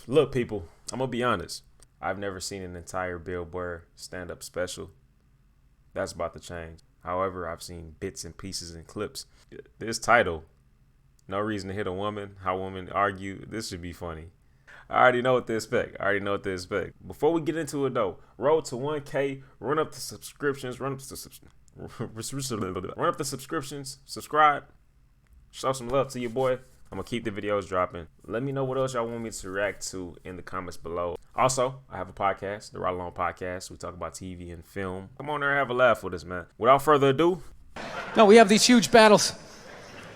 Look, people, I'm gonna be honest. I've never seen an entire Bill Burr stand-up special. That's about to change. However, I've seen bits and pieces and clips. This title, "No Reason to Hit a Woman: How Women Argue," this should be funny. I already know what to expect. Before we get into it though, road to 1K, run up the subscriptions, run up the subscriptions, subscribe, show some love to your boy. I'm gonna keep the videos dropping. Let me know what else y'all want me to react to in the comments below. Also, I have a podcast, the Ride Along Podcast. We talk about TV and film. Come on there and have a laugh with us, man. Without further ado. No, we have these huge battles.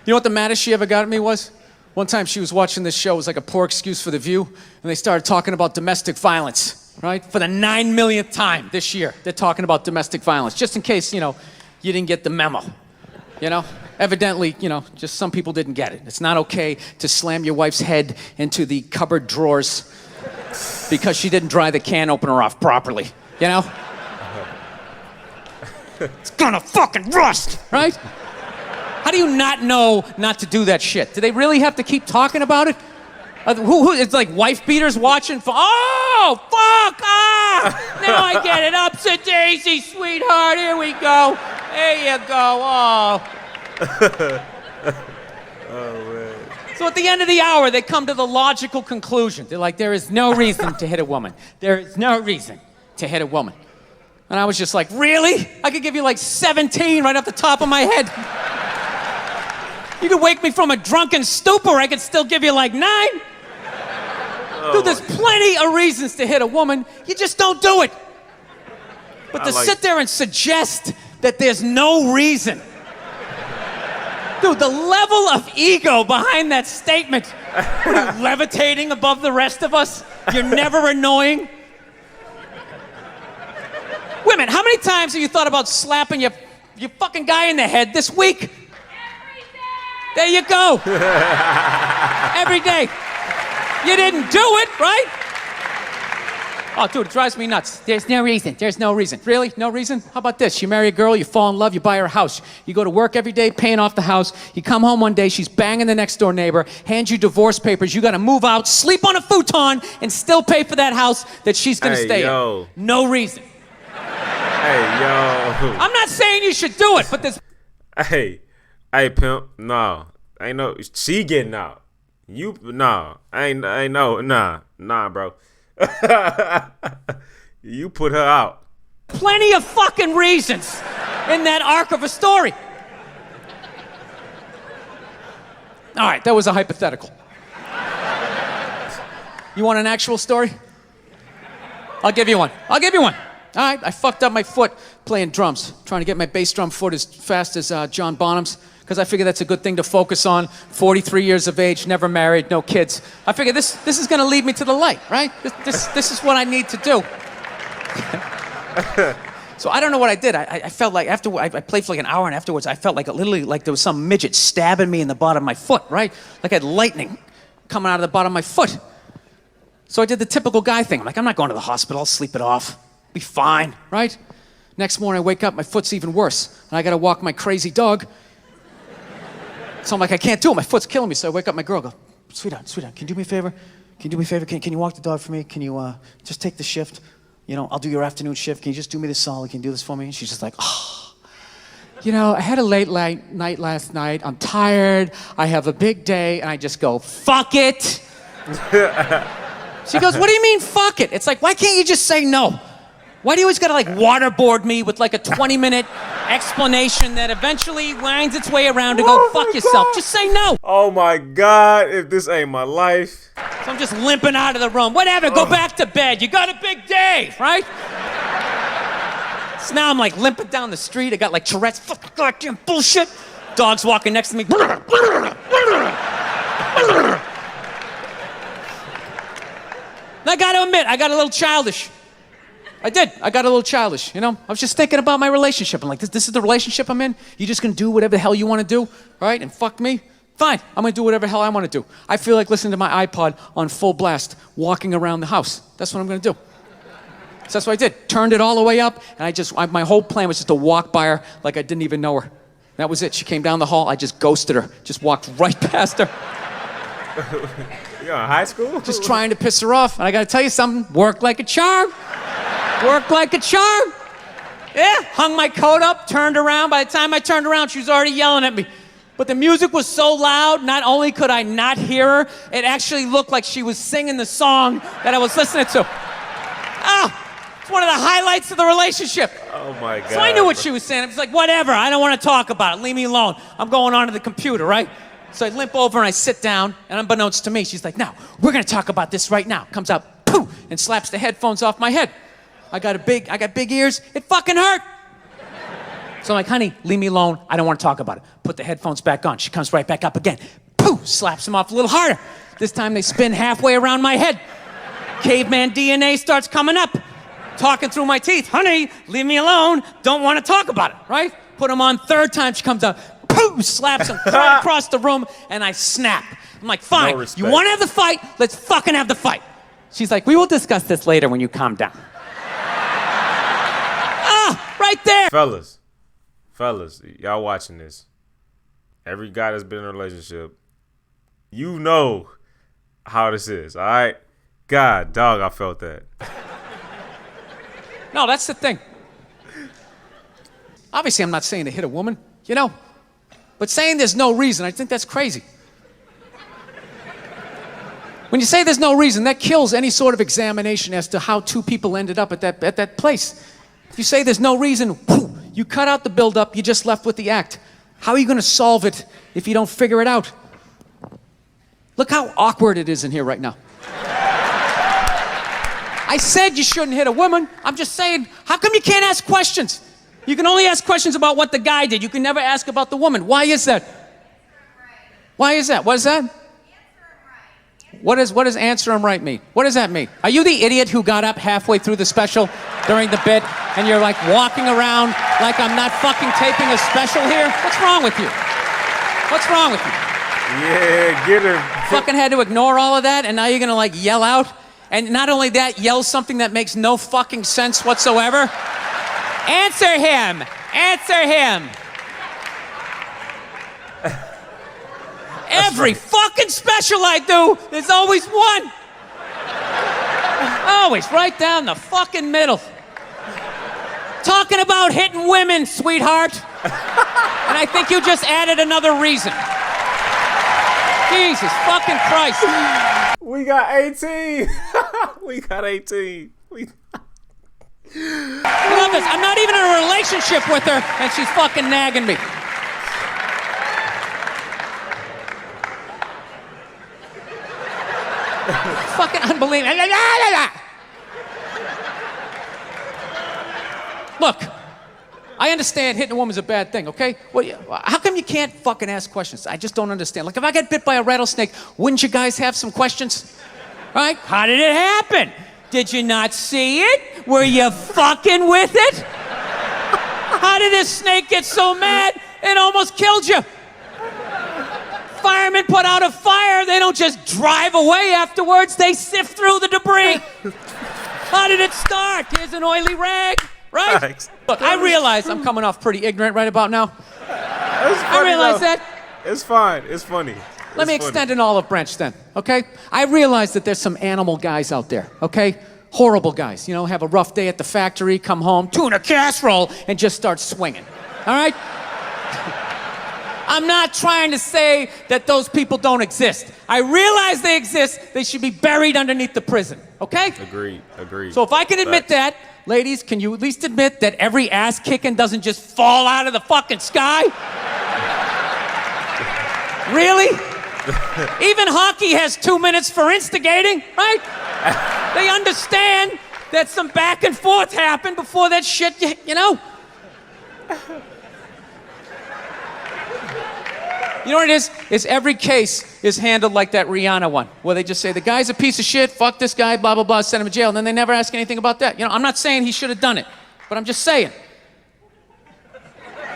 You know what the maddest she ever got at me was? One time she was watching this show. It was like a poor excuse for The View. And they started talking about domestic violence, right? For the 9 millionth time this year, they're talking about domestic violence. Just in case, you didn't get the memo, Evidently, just some people didn't get it. It's not okay to slam your wife's head into the cupboard drawers because she didn't dry the can opener off properly, It's gonna fucking rust, right? How do you not know not to do that shit? Do they really have to keep talking about it? It's like wife beaters watching for, oh, fuck, now I get it, ups a daisy, sweetheart, here we go. There you go, oh, man. So at the end of the hour, they come to the logical conclusion. They're like, there is no reason to hit a woman. There is no reason to hit a woman. And I was just like, really? I could give you like 17 right off the top of my head. You could wake me from a drunken stupor, I could still give you like 9. Dude, there's plenty of reasons to hit a woman. You just don't do it. But to sit there and suggest that there's no reason. Dude, the level of ego behind that statement. What are you, levitating above the rest of us? You're never annoying? Women, how many times have you thought about slapping your fucking guy in the head this week? Every day! There you go. Every day. You didn't do it, right? Oh, dude, it drives me nuts. There's no reason. Really? No reason? How about this? You marry a girl, you fall in love, you buy her a house. You go to work every day paying off the house. You come home one day, she's banging the next door neighbor, hands you divorce papers. You got to move out, sleep on a futon, and still pay for that house that she's going to stay in. No reason. Hey, yo. I'm not saying you should do it, but there's... Hey, pimp, no. Ain't no, she getting out. Nah, bro. You put her out. Plenty of fucking reasons in that arc of a story. All right, that was a hypothetical. You want an actual story? I'll give you one. All right, I fucked up my foot playing drums, trying to get my bass drum foot as fast as John Bonham's, because I figure that's a good thing to focus on. 43 years of age, never married, no kids. I figure this is going to lead me to the light, right? This is what I need to do. So I don't know what I did. I felt like after I played for like an hour, and afterwards I felt like literally like there was some midget stabbing me in the bottom of my foot, right? Like I had lightning coming out of the bottom of my foot. So I did the typical guy thing. I'm like, I'm not going to the hospital. I'll sleep it off. Be fine, right? Next morning I wake up, my foot's even worse, and I got to walk my crazy dog. So I'm like, I can't do it. My foot's killing me. So I wake up my girl, go, sweetheart, can you do me a favor? Can you walk the dog for me? Can you just take the shift? I'll do your afternoon shift. Can you just do me this solid? Can you do this for me? And she's just like, oh, I had a late night last night. I'm tired. I have a big day. And I just go, fuck it. She goes, what do you mean, fuck it? It's like, why can't you just say no? Why do you always gotta waterboard me with like a 20-minute explanation that eventually winds its way around to go fuck yourself? God. Just say no. Oh my God, if this ain't my life. So I'm just limping out of the room. Whatever, go back to bed. You got a big day, right? So now I'm like limping down the street. I got like Tourette's, fucking goddamn bullshit. Dog's walking next to me. And I gotta admit, I got a little childish. I did. I got a little childish, I was just thinking about my relationship. I'm like, this is the relationship I'm in? You just gonna do whatever the hell you wanna do, right? And fuck me? Fine, I'm gonna do whatever the hell I wanna do. I feel like listening to my iPod on full blast, walking around the house. That's what I'm gonna do. So that's what I did. Turned it all the way up, and my whole plan was just to walk by her like I didn't even know her. That was it. She came down the hall, I just ghosted her. Just walked right past her. You in high school? Just trying to piss her off. And I gotta tell you something, worked like a charm. Worked like a charm. Yeah, hung my coat up, turned around. By the time I turned around, she was already yelling at me. But the music was so loud, not only could I not hear her, it actually looked like she was singing the song that I was listening to. It's one of the highlights of the relationship. Oh my God. So I knew what she was saying. I was like, whatever, I don't want to talk about it. Leave me alone. I'm going on to the computer, right? So I limp over and I sit down, and unbeknownst to me, she's like, now, we're gonna talk about this right now. Comes out, poof, and slaps the headphones off my head. I got big ears. It fucking hurt. So I'm like, honey, leave me alone. I don't want to talk about it. Put the headphones back on. She comes right back up again. Poof, slaps them off a little harder. This time they spin halfway around my head. Caveman DNA starts coming up. Talking through my teeth. Honey, leave me alone. Don't want to talk about it, right? Put them on third time. She comes out. Poof, slaps him right across the room, and I snap. I'm like, fine. No You want to have the fight? Let's fucking have the fight. She's like, we will discuss this later when you calm down. Right there. Fellas, y'all watching this. Every guy that's been in a relationship, you know how this is, all right? God, dog, I felt that. No, that's the thing. Obviously, I'm not saying to hit a woman, you know, but saying there's no reason, I think that's crazy. When you say there's no reason, that kills any sort of examination as to how two people ended up at that place. If you say there's no reason, whoo, you cut out the build-up, you're just left with the act. How are you going to solve it if you don't figure it out? Look how awkward it is in here right now. I said you shouldn't hit a woman. I'm just saying, how come you can't ask questions? You can only ask questions about what the guy did. You can never ask about the woman. Why is that? Why is that? What is that? What does answer him right mean? What does that mean? Are you the idiot who got up halfway through the special during the bit and you're like walking around like I'm not fucking taping a special here? What's wrong with you? What's wrong with you? Yeah, get her. Fucking had to ignore all of that and now you're gonna like yell out? And not only that, yell something that makes no fucking sense whatsoever? Answer him! Answer him! Every fucking special I do, there's always one. Always right down the fucking middle. Talking about hitting women, sweetheart. And I think you just added another reason. Jesus fucking Christ. We got 18. We got 18. Love this. I'm not even in a relationship with her, and she's fucking nagging me. Fucking unbelievable. Look, I understand hitting a woman's a bad thing, okay? Well, how come you can't fucking ask questions? I just don't understand. Like, if I get bit by a rattlesnake, wouldn't you guys have some questions? Right? How did it happen? Did you not see it? Were you fucking with it? How did this snake get so mad it almost killed you? Firemen put out a fire, they don't just drive away afterwards, they sift through the debris. How did it start? Here's an oily rag, right? Thanks. Look, I realize I'm coming off pretty ignorant right about now. I realize that. It's fine. It's funny. Let me extend an olive branch then, okay? I realize that there's some animal guys out there, okay? Horrible guys, you know, have a rough day at the factory, come home, tuna casserole, and just start swinging, all right? I'm not trying to say that those people don't exist. I realize they exist. They should be buried underneath the prison, okay? Agreed. So if I can admit that, ladies, can you at least admit that every ass kicking doesn't just fall out of the fucking sky? Really? Even hockey has 2 minutes for instigating, right? They understand that some back and forth happened before that shit, you know? You know what it is? Is every case is handled like that Rihanna one, where they just say, the guy's a piece of shit, fuck this guy, blah, blah, blah, send him to jail, and then they never ask anything about that. You know, I'm not saying he should have done it, but I'm just saying.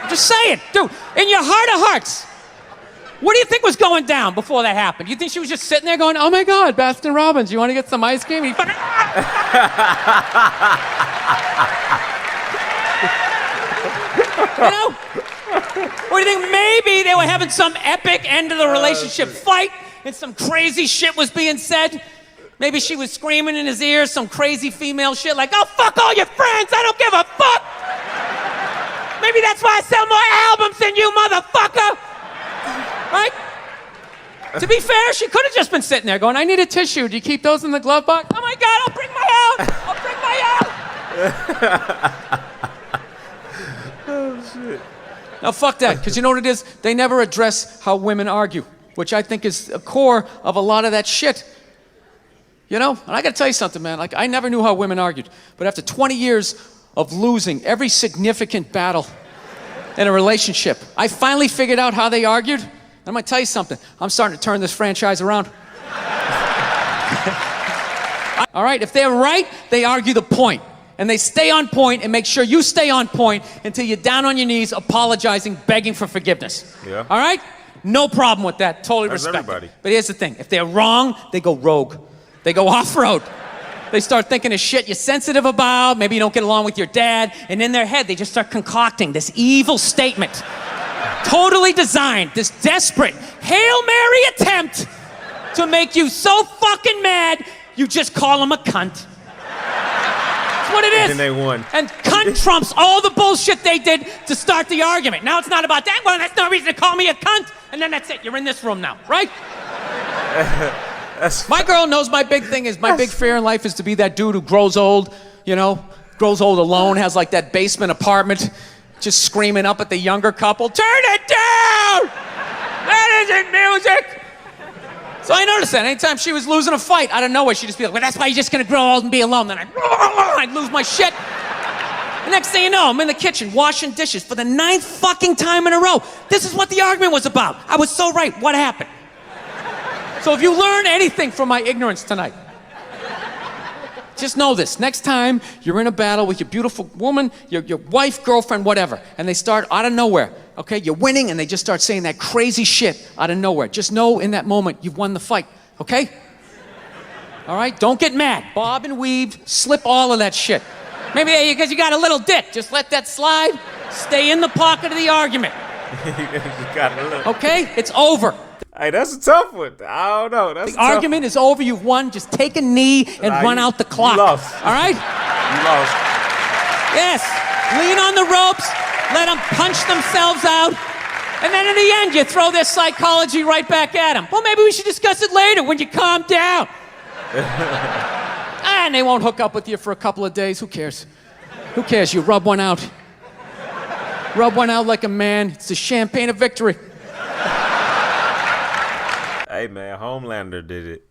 Dude, in your heart of hearts, what do you think was going down before that happened? You think she was just sitting there going, oh my God, Baskin Robbins, you want to get some ice cream? And he fucking... You know? Or do you think maybe they were having some epic end of the relationship fight and some crazy shit was being said. Maybe she was screaming in his ear some crazy female shit like, "Oh, fuck all your friends, I don't give a fuck." Maybe that's why I sell more albums than you, motherfucker. Right? To be fair, she could have just been sitting there going, "I need a tissue. Do you keep those in the glove box?" "Oh my God, I'll bring my out. I'll bring my out." Oh, shit. Now, fuck that, because you know what it is? They never address how women argue, which I think is a core of a lot of that shit. You know? And I gotta tell you something, man. Like, I never knew how women argued. But after 20 years of losing every significant battle in a relationship, I finally figured out how they argued. And I'm gonna tell you something. I'm starting to turn this franchise around. All right? If they're right, they argue the point. And they stay on point and make sure you stay on point until you're down on your knees, apologizing, begging for forgiveness. Yeah. All right? No problem with that. Totally That's respect everybody. it. But here's the thing. If they're wrong, they go rogue. They go off-road. They start thinking of shit you're sensitive about. Maybe you don't get along with your dad. And in their head, they just start concocting this evil statement. Totally designed, this desperate Hail Mary attempt to make you so fucking mad, you just call them a cunt. That's what it is. And then they won. And cunt trumps all the bullshit they did to start the argument. Now it's not about that. Well, that's no reason to call me a cunt. And then that's it. You're in this room now, right? My girl knows my big thing is, my big fear in life is to be that dude who grows old, you know, grows old alone, has like that basement apartment, just screaming up at the younger couple, "Turn it down! That isn't music!" So I noticed that anytime she was losing a fight, out of nowhere, she'd just be like, "Well, that's why you're just gonna grow old and be alone." Then I'd lose my shit. The next thing you know, I'm in the kitchen washing dishes for the 9th fucking time in a row. This is what the argument was about. I was so right. What happened? So if you learn anything from my ignorance tonight, just know this. Next time you're in a battle with your beautiful woman, your wife, girlfriend, whatever, and they start out of nowhere, okay? You're winning and they just start saying that crazy shit out of nowhere. Just know in that moment you've won the fight, okay? All right? Don't get mad. Bob and weave, slip all of that shit. Maybe because you got a little dick. Just let that slide. Stay in the pocket of the argument. You got a little. Okay? It's over. Hey, that's a tough one. I don't know. That's The argument is over. You've won. Just take a knee and run out the clock. You lost. All right? You lost. Yes. Lean on the ropes. Let them punch themselves out. And then in the end, you throw their psychology right back at them. Well, maybe we should discuss it later when you calm down. And they won't hook up with you for a couple of days. Who cares? Who cares? You rub one out. Rub one out like a man. It's the champagne of victory. Hey, man, Homelander did it.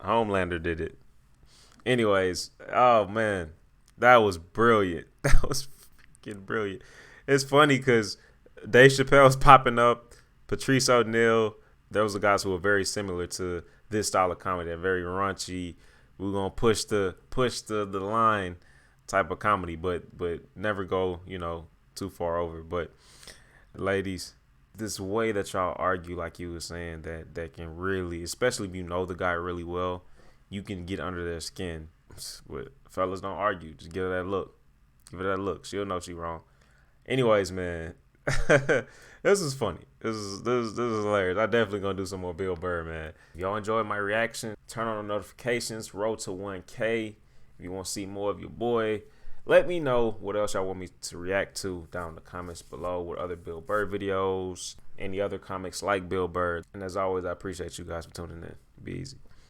Homelander did it. Anyways, oh, man, that was brilliant. That was freaking brilliant. It's funny because Dave Chappelle's popping up, Patrice O'Neal. Those are guys who are very similar to this style of comedy. They're very raunchy. We're gonna push the line type of comedy, but never go, you know, too far over. But ladies, this way that y'all argue, like you were saying, that can really, especially if you know the guy really well, you can get under their skin. But fellas, don't argue. Just give her that look. Give her that look. She'll know she wrong. Anyways, man, this is funny. This is hilarious. I definitely gonna do some more Bill Burr, man. If y'all enjoyed my reaction, turn on the notifications. Road to 1K. If you want to see more of your boy, let me know what else y'all want me to react to down in the comments below. What other Bill Burr videos, any other comics like Bill Burr. And as always, I appreciate you guys for tuning in. Be easy.